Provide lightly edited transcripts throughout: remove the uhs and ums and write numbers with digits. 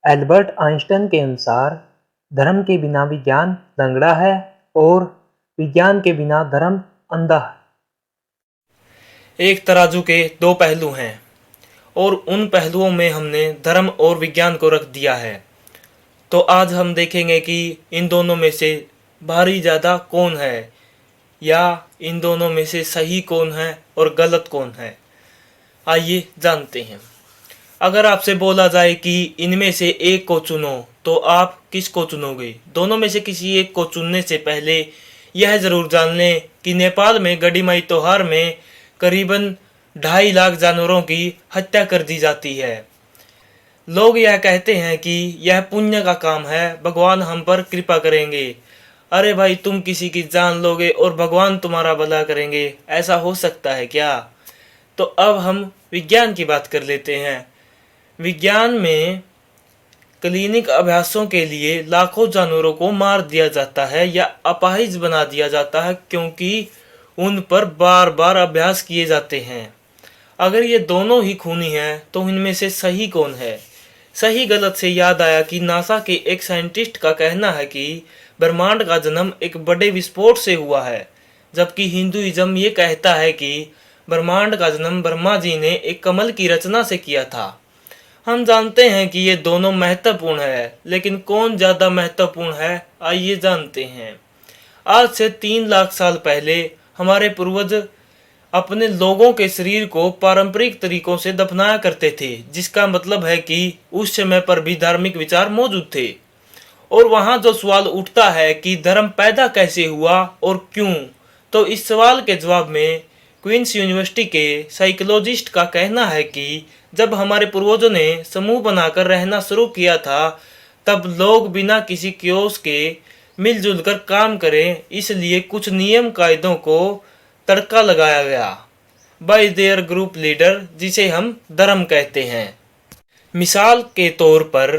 Albert Einstein के अनुसार धर्म के बिना विज्ञान लंगड़ा है और विज्ञान के बिना धर्म अंधा है। एक तराजू के दो पहलू हैं और उन पहलुओं में हमने धर्म और विज्ञान को रख दिया है। तो आज हम देखेंगे कि इन दोनों में से भारी ज़्यादा कौन है या इन दोनों में से सही कौन है और गलत कौन है। आइए जानते हैं। अगर आपसे बोला जाए कि इनमें से एक को चुनो तो आप किस को चुनोगे? दोनों में से किसी एक को चुनने से पहले यह ज़रूर जान लें कि नेपाल में गढ़ीमाई त्योहार में करीबन 2.5 लाख जानवरों की हत्या कर दी जाती है। लोग यह कहते हैं कि यह पुण्य का काम है, भगवान हम पर कृपा करेंगे। अरे भाई, तुम किसी की जान लोगे और भगवान तुम्हारा भला करेंगे, ऐसा हो सकता है क्या? तो अब हम विज्ञान की बात कर लेते हैं। विज्ञान में क्लिनिक अभ्यासों के लिए लाखों जानवरों को मार दिया जाता है या अपाहिज बना दिया जाता है क्योंकि उन पर बार बार अभ्यास किए जाते हैं। अगर ये दोनों ही खूनी हैं तो इनमें से सही कौन है? सही गलत से याद आया कि नासा के एक साइंटिस्ट का कहना है कि ब्रह्मांड का जन्म एक बड़े विस्फोट से हुआ है, जबकि हिंदुइज्म ये कहता है कि ब्रह्मांड का जन्म ब्रह्मा जी ने एक कमल की रचना से किया था। हम जानते हैं कि ये दोनों महत्वपूर्ण है, लेकिन कौन ज़्यादा महत्वपूर्ण है, आइए जानते हैं। आज से 3 लाख साल पहले हमारे पूर्वज अपने लोगों के शरीर को पारंपरिक तरीकों से दफनाया करते थे, जिसका मतलब है कि उस समय पर भी धार्मिक विचार मौजूद थे। और वहाँ जो सवाल उठता है कि धर्म पैदा कैसे हुआ और क्यों, तो इस सवाल के जवाब में क्वींस यूनिवर्सिटी के साइकोलॉजिस्ट का कहना है कि जब हमारे पूर्वजों ने समूह बनाकर रहना शुरू किया था, तब लोग बिना किसी क्योस के मिलजुल कर काम करें, इसलिए कुछ नियम कायदों को तड़का लगाया गया बाय देयर ग्रुप लीडर, जिसे हम धर्म कहते हैं। मिसाल के तौर पर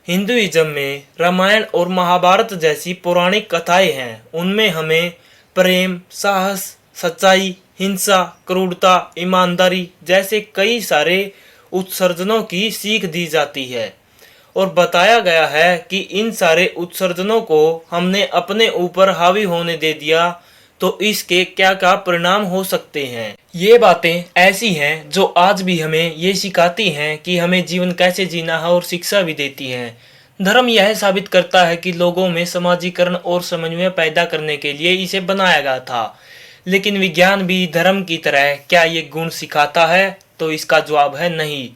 हिंदुइज्म में रामायण और महाभारत जैसी पौराणिक कथाएं हैं। उनमें हमें प्रेम, साहस, सच्चाई, हिंसा, क्रूरता, ईमानदारी जैसे कई सारे उत्सर्जनों की सीख दी जाती है और बताया गया है कि इन सारे उत्सर्जनों को हमने अपने ऊपर हावी होने दे दिया तो इसके क्या क्या परिणाम हो सकते हैं। ये बातें ऐसी हैं जो आज भी हमें ये सिखाती हैं कि हमें जीवन कैसे जीना है और शिक्षा भी देती हैं। धर्म यह साबित करता है कि लोगों में समाजीकरण और समन्वय पैदा करने के लिए इसे बनाया गया था। लेकिन विज्ञान भी धर्म की तरह क्या ये गुण सिखाता है? तो इसका जवाब है नहीं।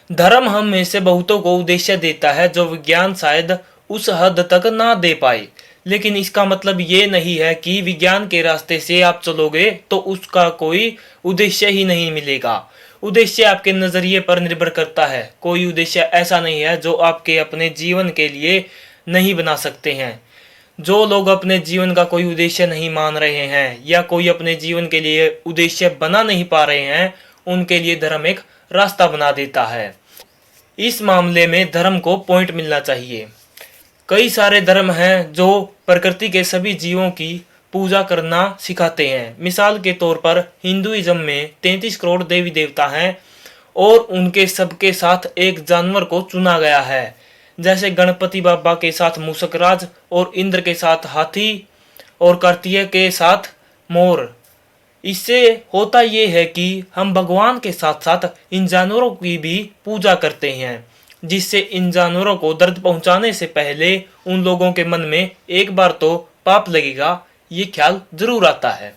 धर्म हम में से बहुतों को उद्देश्य देता है जो विज्ञान शायद उस हद तक ना दे पाए। लेकिन इसका मतलब ये नहीं है कि विज्ञान के रास्ते से आप चलोगे तो उसका कोई उद्देश्य ही नहीं मिलेगा। उद्देश्य आपके नज़रिए पर निर्भर करता है। कोई उद्देश्य ऐसा नहीं है जो आपके अपने जीवन के लिए नहीं बना सकते हैं। जो लोग अपने जीवन का कोई उद्देश्य नहीं मान रहे हैं या कोई अपने जीवन के लिए उद्देश्य बना नहीं पा रहे हैं, उनके लिए धर्म एक रास्ता बना देता है। इस मामले में धर्म को पॉइंट मिलना चाहिए। कई सारे धर्म हैं जो प्रकृति के सभी जीवों की पूजा करना सिखाते हैं। मिसाल के तौर पर हिंदुइज्म में 33 करोड़ देवी देवता हैं और उनके सबके साथ एक जानवर को चुना गया है। जैसे गणपति बाबा के साथ मूषकराज और इंद्र के साथ हाथी और कार्तिकेय के साथ मोर। इससे होता ये है कि हम भगवान के साथ साथ इन जानवरों की भी पूजा करते हैं, जिससे इन जानवरों को दर्द पहुंचाने से पहले उन लोगों के मन में एक बार तो पाप लगेगा, ये ख्याल जरूर आता है।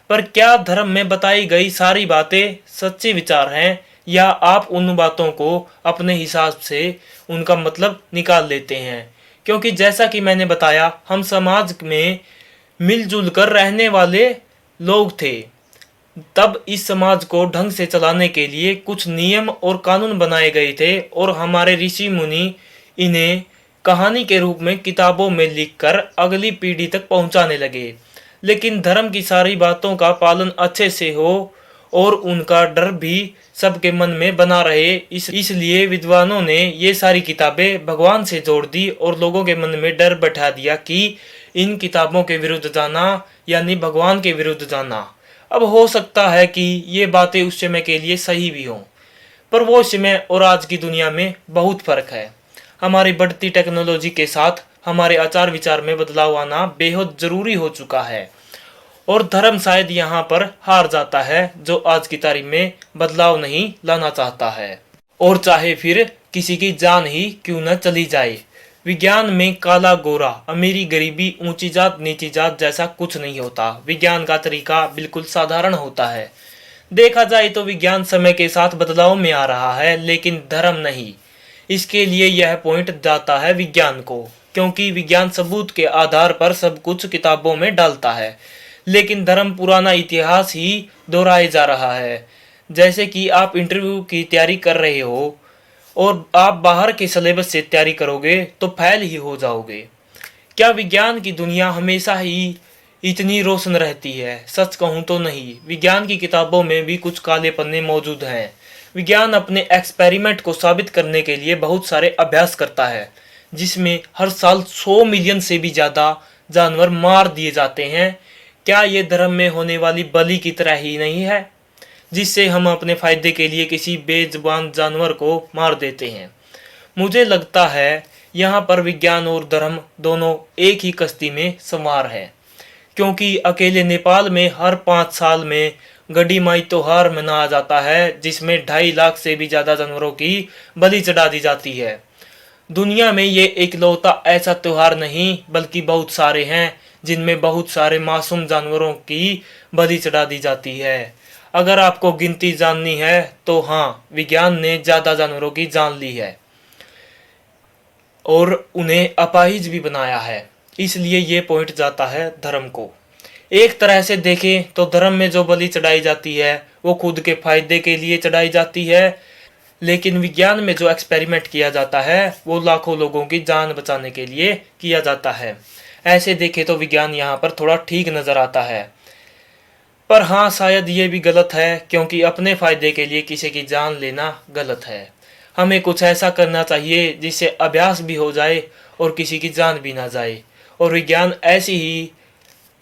पर क्या धर्म में बताई गई सारी बातें सच्चे विचार हैं या आप उन बातों को अपने हिसाब से उनका मतलब निकाल लेते हैं? क्योंकि जैसा कि मैंने बताया, हम समाज में मिलजुल कर रहने वाले लोग थे। तब इस समाज को ढंग से चलाने के लिए कुछ नियम और कानून बनाए गए थे और हमारे ऋषि मुनि इन्हें कहानी के रूप में किताबों में लिखकर अगली पीढ़ी तक पहुंचाने लगे। लेकिन धर्म की सारी बातों का पालन अच्छे से हो और उनका डर भी सबके मन में बना रहे, इसलिए विद्वानों ने ये सारी किताबें भगवान से जोड़ दी और लोगों के मन में डर बैठा दिया कि इन किताबों के विरुद्ध जाना यानी भगवान के विरुद्ध जाना। अब हो सकता है कि ये बातें उस समय के लिए सही भी हों, पर वो समय और आज की दुनिया में बहुत फर्क है। हमारी बढ़ती टेक्नोलॉजी के साथ हमारे आचार विचार में बदलाव आना बेहद जरूरी हो चुका है और धर्म शायद यहाँ पर हार जाता है, जो आज की तारीख में बदलाव नहीं लाना चाहता है, और चाहे फिर किसी की जान ही क्यों न चली जाए। विज्ञान में काला गोरा, अमीरी गरीबी, ऊंची जात नीची जात जैसा कुछ नहीं होता। विज्ञान का तरीका बिल्कुल साधारण होता है। देखा जाए तो विज्ञान समय के साथ बदलाव में आ रहा है, लेकिन धर्म नहीं। इसके लिए यह पॉइंट जाता है विज्ञान को, क्योंकि विज्ञान सबूत के आधार पर सब कुछ किताबों में डालता है, लेकिन धर्म पुराना इतिहास ही दोहराए जा रहा है। जैसे कि आप इंटरव्यू की तैयारी कर रहे हो और आप बाहर के सिलेबस से तैयारी करोगे तो फेल ही हो जाओगे। क्या विज्ञान की दुनिया हमेशा ही इतनी रोशन रहती है? सच कहूँ तो नहीं। विज्ञान की किताबों में भी कुछ काले पन्ने मौजूद हैं। विज्ञान अपने एक्सपेरिमेंट को साबित करने के लिए बहुत सारे अभ्यास करता है, जिसमें हर साल 100 मिलियन से भी ज़्यादा जानवर मार दिए जाते हैं। क्या ये धर्म में होने वाली बलि की तरह ही नहीं है, जिससे हम अपने फायदे के लिए किसी बेजुबान जानवर को मार देते हैं? मुझे लगता है यहाँ पर विज्ञान और धर्म दोनों एक ही कश्ती में सवार है, क्योंकि अकेले नेपाल में हर 5 साल में गड्डी माई त्योहार मनाया जाता है, जिसमें 2.5 लाख से भी ज़्यादा जानवरों की बलि चढ़ा दी जाती है। दुनिया में ये इकलौता ऐसा त्योहार नहीं, बल्कि बहुत सारे हैं जिनमें बहुत सारे मासूम जानवरों की बलि चढ़ा दी जाती है। अगर आपको गिनती जाननी है तो हाँ, विज्ञान ने ज़्यादा जानवरों की जान ली है और उन्हें अपाहिज भी बनाया है, इसलिए ये पॉइंट जाता है धर्म को। एक तरह से देखें तो धर्म में जो बलि चढ़ाई जाती है वो खुद के फायदे के लिए चढ़ाई जाती है, लेकिन विज्ञान में जो एक्सपेरिमेंट किया जाता है वो लाखों लोगों की जान बचाने के लिए किया जाता है। ऐसे देखें तो विज्ञान यहाँ पर थोड़ा ठीक नज़र आता है, पर हाँ, शायद ये भी गलत है, क्योंकि अपने फ़ायदे के लिए किसी की जान लेना गलत है। हमें कुछ ऐसा करना चाहिए जिससे अभ्यास भी हो जाए और किसी की जान भी ना जाए। और विज्ञान ऐसी ही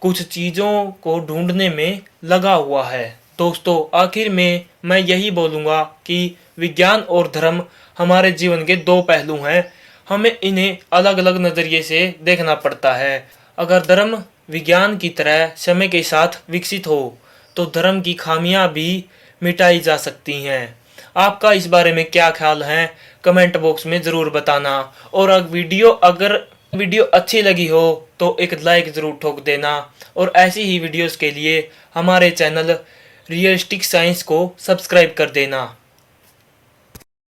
कुछ चीज़ों को ढूंढने में लगा हुआ है। दोस्तों, आखिर में मैं यही बोलूँगा कि विज्ञान और धर्म हमारे जीवन के 2 पहलू हैं। हमें इन्हें अलग अलग नज़रिए से देखना पड़ता है। अगर धर्म विज्ञान की तरह समय के साथ विकसित हो तो धर्म की खामियां भी मिटाई जा सकती हैं। आपका इस बारे में क्या ख्याल है? कमेंट बॉक्स में ज़रूर बताना। और अगर वीडियो अच्छी लगी हो तो एक लाइक ज़रूर ठोक देना, और ऐसी ही वीडियोस के लिए हमारे चैनल रियलिस्टिक साइंस को सब्सक्राइब कर देना।